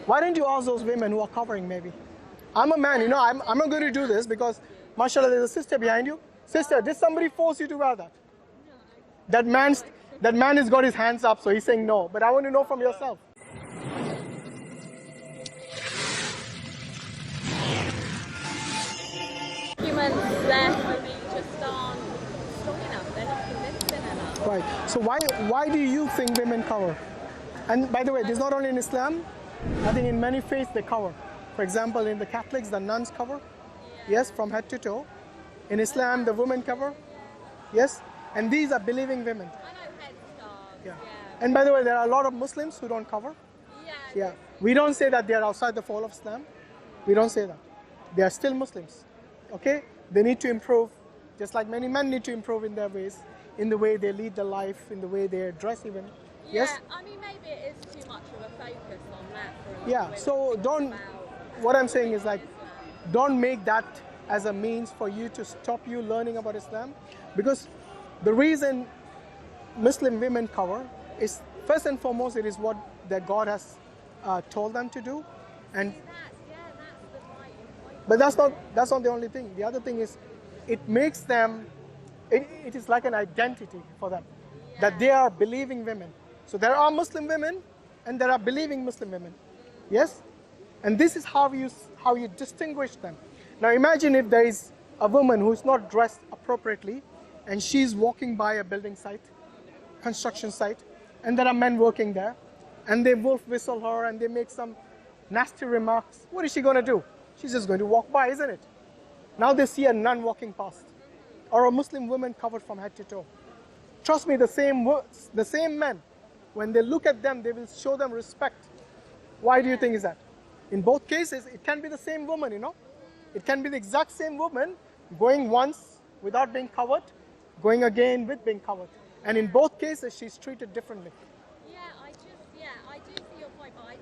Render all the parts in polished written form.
Why don't you ask those women who are covering maybe? I'm a man, I'm not going to do this because, mashallah, there's a sister behind you. Sister, did somebody force you to wear that? That man has got his hands up, so he's saying no. But I want to know from yourself. Humans therefore just aren't strong enough. They're not convincing enough. Right. So why do you think women cover? And by the way, this is not only in Islam. I think in many faiths they cover. For example, in the Catholics, the nuns cover. Yes, from head to toe. In Islam, the women cover. Yes. And these are believing women. I know headscarves. Yeah. And by the way, there are a lot of Muslims who don't cover. Yeah. We don't say that they are outside the fold of Islam. We don't say that. They are still Muslims. Okay? They need to improve, just like many men need to improve in their ways, in the way they lead their life, in the way they dress even. Yeah, Yes? I mean, maybe it is too much of a focus on that for a lot of Yeah, women. so what I'm saying is like, don't make that as a means for you to stop you learning about Islam. Because the reason Muslim women cover is, first and foremost, it is what their God has told them to do. And That's the right point. but that's not the only thing. The other thing is, it makes them, it is like an identity for them, that they are believing women. So there are Muslim women and there are believing Muslim women. Yes? And this is how you distinguish them. Now imagine if there is a woman who is not dressed appropriately and she's walking by a building site, construction site, and there are men working there, and they wolf whistle her and they make some nasty remarks. What is she going to do? She's just going to walk by, isn't it? Now they see a nun walking past, or a Muslim woman covered from head to toe. Trust me, the same men, when they look at them, they will show them respect. Why do you think is that? In both cases, it can be the same woman, It can be the exact same woman going once without being covered, going again with being covered. And in both cases, she's treated differently. I do see your point, but I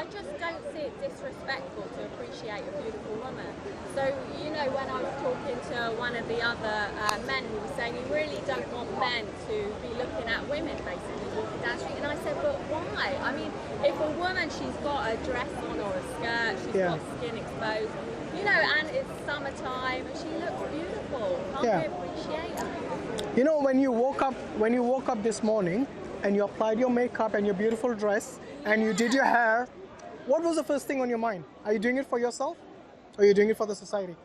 just don't see it disrespectful to appreciate a beautiful woman. So, when I was talking to one of the other men, he was saying he really don't want men to be looking at women basically walking down the street. And I said, but why? I mean, if a woman, she's got a dress on or a skirt, she's got skin exposed, and it's summertime and she looks beautiful. Can't we appreciate her? When you woke up this morning and you applied your makeup and your beautiful dress and you did your hair, what was the first thing on your mind? Are you doing it for yourself or are you doing it for the society?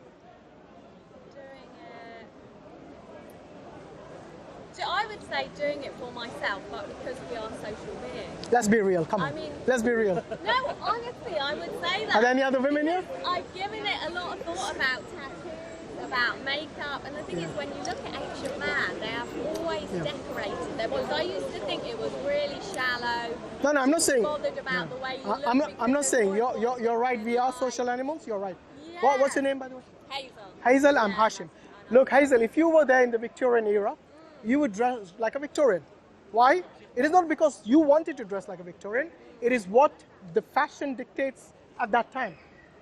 I would say doing it for myself, but because we are social beings. Let's be real, come on. I mean, let's be real. No, honestly, I would say that. Are there any other women here? I've given it a lot of thought about tattoos, about makeup, and the thing is, when you look at ancient man, they have always decorated their bodies. I used to think it was really shallow. No, I'm not saying. Bothered about the way you look. I'm not saying. You're right. We are social animals. You're right. Yeah. What's your name, by the way? Hazel. Hazel. I'm Hashim. Look, Hazel, if you were there in the Victorian era, you would dress like a Victorian. Why? It is not because you wanted to dress like a Victorian. It is what the fashion dictates at that time.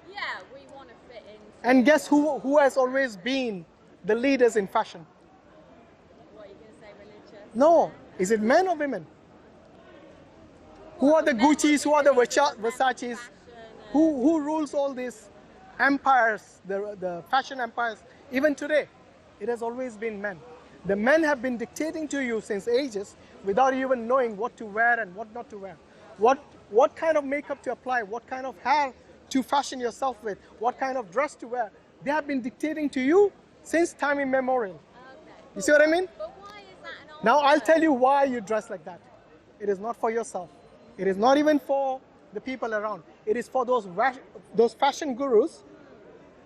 Yeah, we want to fit in. And guess who has always been the leaders in fashion? What are you going to say, religious? No. Is it men or women? Who are the Gucci's? Who are the Versace's? Who rules all these empires, the fashion empires? Even today, it has always been men. The men have been dictating to you since ages without even knowing what to wear and what not to wear. What kind of makeup to apply, what kind of hair to fashion yourself with, what kind of dress to wear. They have been dictating to you since time immemorial. Okay. You see what I mean? But why is that an Now I'll tell you why you dress like that. It is not for yourself. It is not even for the people around. It is for those fashion gurus.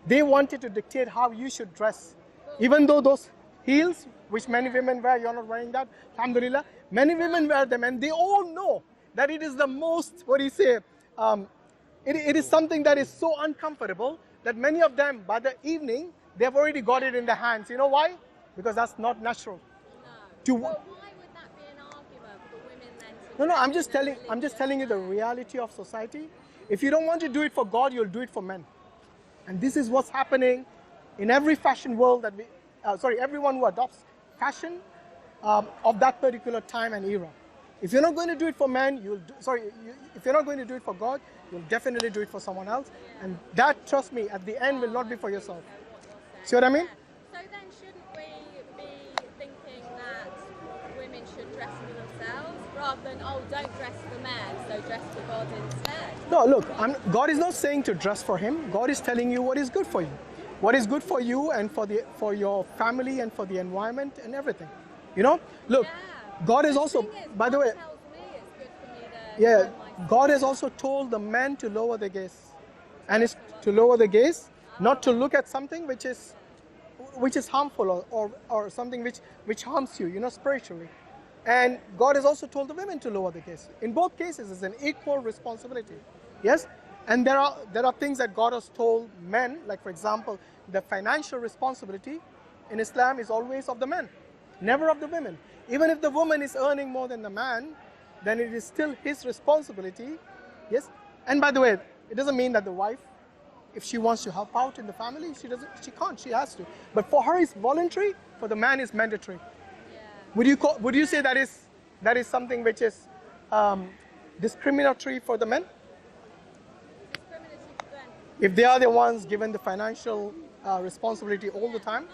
They wanted to dictate how you should dress. Even though those heels, which many women wear, you're not wearing that, alhamdulillah, many women wear them and they all know that it is the most, it is something that is so uncomfortable that many of them, by the evening, they've already got it in their hands. You know why? Because that's not natural. No. Why would that be an argument for women then to... No, I'm just telling you the reality of society. If you don't want to do it for God, you'll do it for men. And this is what's happening in every fashion world that everyone who adopts fashion of that particular time and era. If you're not going to do it for men, if you're not going to do it for God, you'll definitely do it for someone else. And that, trust me, at the end will not be for yourself. See what I mean? So then shouldn't we be thinking that women should dress for themselves rather than, oh, don't dress for men, so dress for God instead? No, look, God is not saying to dress for him. God is telling you what is good for you. What is good for you and for your family and for the environment and everything. You know? Look, God is also, by the way, God tells me it's good for me to know myself. God has also told the men to lower their gaze. And it's to lower the gaze, not to look at something which is harmful or something which harms you, spiritually. And God has also told the women to lower the gaze. In both cases, it's an equal responsibility. Yes? And there are things that God has told men, like for example, the financial responsibility in Islam is always of the men, never of the women. Even if the woman is earning more than the man, then it is still his responsibility. Yes? And by the way, it doesn't mean that the wife, if she wants to help out in the family, she can't, she has to. But for her it's voluntary, for the man it's mandatory. Yeah. Would you say that is something which is discriminatory for the men? Discriminatory for them. If they are the ones given the financial responsibility all the time?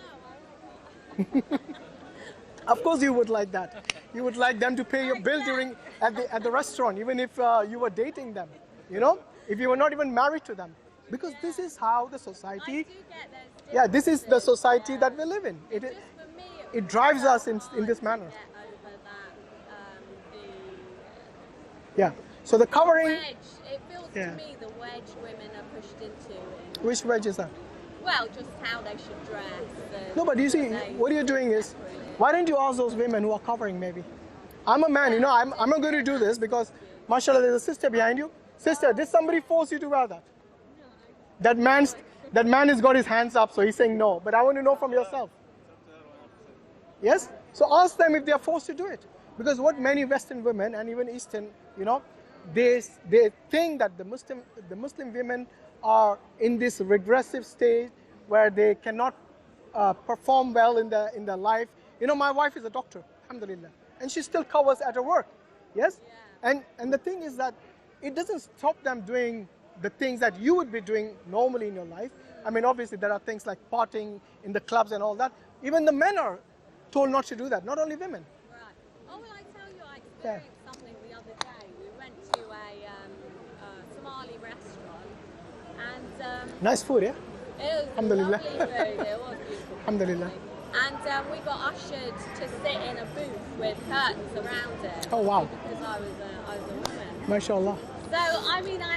Of course you would like that. You would like them to pay your bill at the restaurant, even if you were dating them, if you were not even married to them. Because this is how the society, this is the society that we live in. It drives us in this manner. Yeah. So the covering. It feels to me the wedge women are pushed into. Which wedge is that? Well, just how they should dress. No, but you see, what you're doing is, why don't you ask those women who are covering maybe? I'm a man, I'm not going to do this because, mashallah, there's a sister behind you. Sister, did somebody force you to wear that? That man has got his hands up, so he's saying no. But I want to know from yourself. Yes? So ask them if they are forced to do it. Because what many Western women and even Eastern, they think that the Muslim women are in this regressive stage where they cannot perform well in their life. My wife is a doctor, alhamdulillah, and she still covers at her work. Yes? Yeah. And the thing is that it doesn't stop them doing the things that you would be doing normally in your life. I mean, obviously there are things like partying in the clubs and all that. Even the men are told not to do that, not only women. Right. Oh, well, I tell you, I experienced something the other day. We went to a Somali restaurant and... nice food, yeah? It was lovely food. It was beautiful. Alhamdulillah. And we got ushered to sit in a booth with curtains around it. Oh, wow. Because I was a woman. MashaAllah. So, I mean, I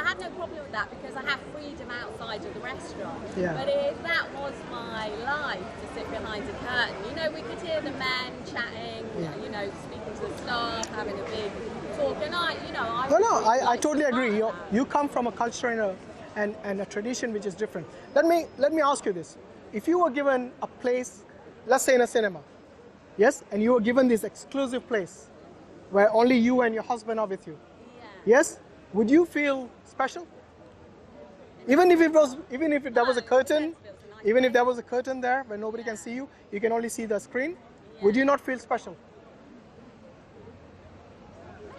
had no problem with that because I have freedom outside of the restaurant. Yeah. But if that was my life to sit behind a curtain, we could hear the men chatting, speaking to the staff, having a big talk, and I totally agree. You come from a culture and a tradition which is different. Let me ask you this. If you were given a place, let's say in a cinema, yes, and you were given this exclusive place where only you and your husband are with you, yes, would you feel special? Even if there was a curtain, even if there was a curtain there where nobody can see you, you can only see the screen, would you not feel special?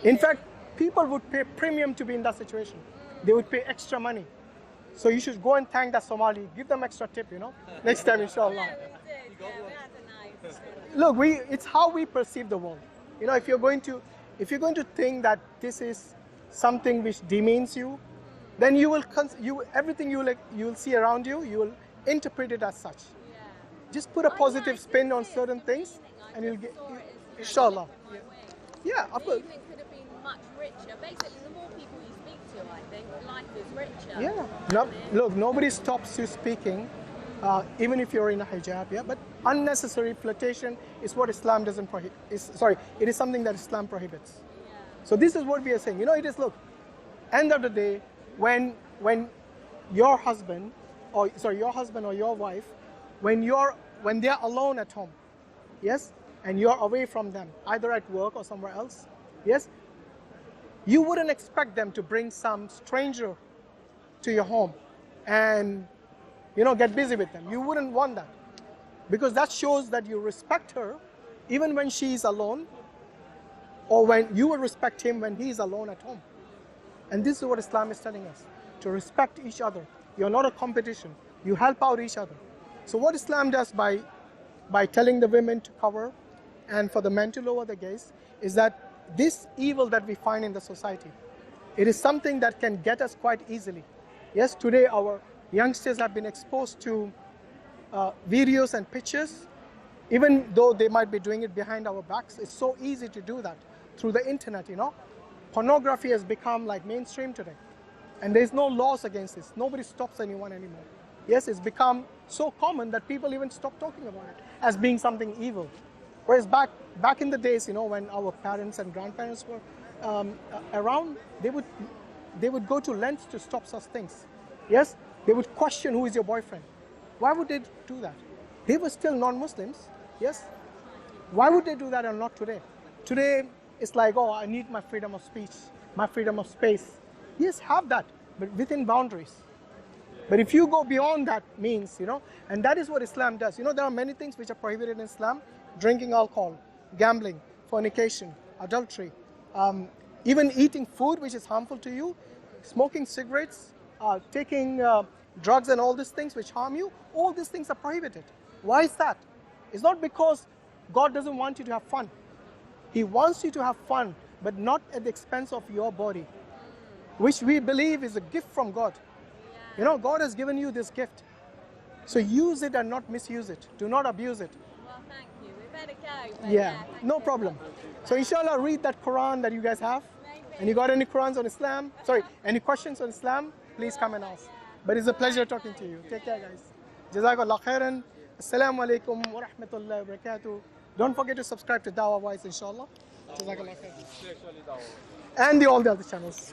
In fact, people would pay premium to be in that situation. They would pay extra money. So you should go and thank that Somali. Give them extra tip, next time, inshallah. Yeah, we did. Yeah, we had a nice... Look, it's how we perceive the world. If you're going to think that this is something which demeans you, then everything you will see around you, you will interpret it as such. Yeah. Just put a positive spin on certain things, and you'll get, inshallah. Yeah, of course. The evening could have been much richer. Basically, the more people you speak to, I think, life is richer. Yeah. No, look, nobody stops you speaking, even if you're in a hijab. Yeah, but unnecessary flirtation is what Islam doesn't prohibit. It is something that Islam prohibits. Yeah. So this is what we are saying. It is, look, end of the day, when your husband or your wife, when they're alone at home, yes, and you're away from them, either at work or somewhere else, yes, you wouldn't expect them to bring some stranger to your home and get busy with them. You wouldn't want that, because that shows that you respect her even when she's alone. or when you will respect him when he is alone at home. And this is what Islam is telling us, to respect each other. You're not a competition. You help out each other. So what Islam does by telling the women to cover and for the men to lower the gaze is that this evil that we find in the society, it is something that can get us quite easily. Yes, today our youngsters have been exposed to videos and pictures, even though they might be doing it behind our backs. It's so easy to do that through the internet, you know. Pornography has become like mainstream today. And there's no laws against this. Nobody stops anyone anymore. Yes, it's become so common that people even stop talking about it as being something evil. Whereas back in the days, you know, when our parents and grandparents were around, they would go to lengths to stop such things. Yes, they would question who is your boyfriend. Why would they do that? They were still non-Muslims. Yes. Why would they do that and not today? Today it's like, oh, I need my freedom of speech, my freedom of space. Yes, have that, but within boundaries. But if you go beyond that means, you know, and that is what Islam does. You know, there are many things which are prohibited in Islam: drinking alcohol, gambling, fornication, adultery, even eating food which is harmful to you, smoking cigarettes, taking drugs and all these things which harm you. All these things are prohibited. Why is that? It's not because God doesn't want you to have fun. He wants you to have fun, but not at the expense of your body, which we believe is a gift from God. You know, God has given you this gift. So use it and not misuse it. Do not abuse it. Well, thank you. We better go. But Yeah, thank no you. problem. So inshallah, read that Quran that you guys have. Maybe. And you got any Qurans on Islam? Sorry, any questions on Islam? Please come and ask. But it's a pleasure talking to you. Take care, guys. Jazakallah khairan. Assalamu alaikum wa rahmatullahi wa barakatuh. Don't forget to subscribe to DawahWise, inshallah. Jazakallah khairan. And all the other channels.